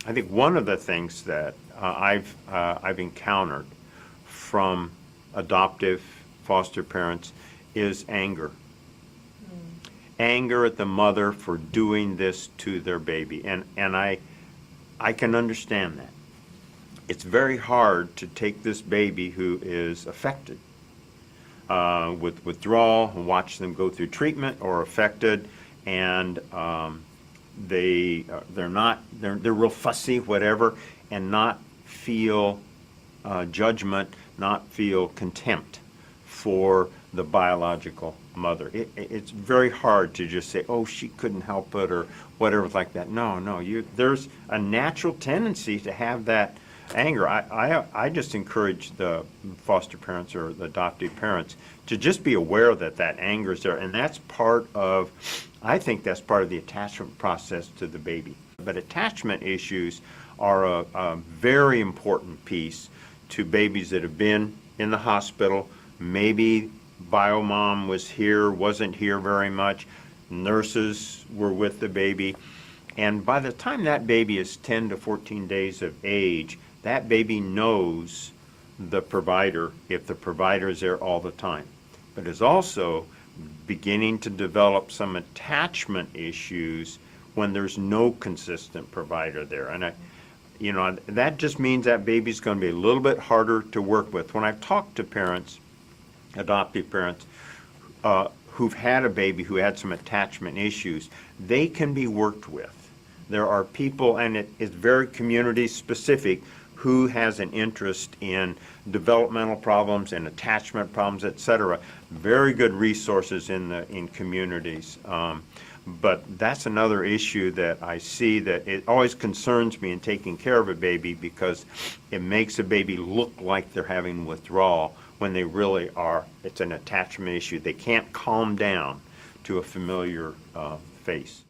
I think one of the things that I've encountered from adoptive foster parents is anger. Anger at the mother for doing this to their baby. And I can understand that. It's very hard to take this baby who is affected with withdrawal and watch them go through treatment or affected, and they're real fussy, whatever, and not feel judgment, not feel contempt for the biological mother. It's very hard to just say, oh, she couldn't help it or whatever like that. No, there's a natural tendency to have that anger. I just encourage the foster parents or the adoptive parents to just be aware that that anger is there, and that's part of, I think that's part of the attachment process to the baby. But attachment issues are a very important piece to babies that have been in the hospital. Maybe biomom was here, wasn't here very much, nurses were with the baby, and by the time that baby is 10 to 14 days of age, that baby knows the provider if the provider is there all the time, but is also beginning to develop some attachment issues when there's no consistent provider there. And that just means that baby's going to be a little bit harder to work with. When I've talked to parents, adoptive parents, who've had a baby who had some attachment issues, they can be worked with. There are people, and it is very community specific, who has an interest in developmental problems and attachment problems, etc. Very good resources in communities. But that's another issue that I see that it always concerns me in taking care of a baby, because it makes a baby look like they're having withdrawal when they really are. It's an attachment issue. They can't calm down to a familiar face.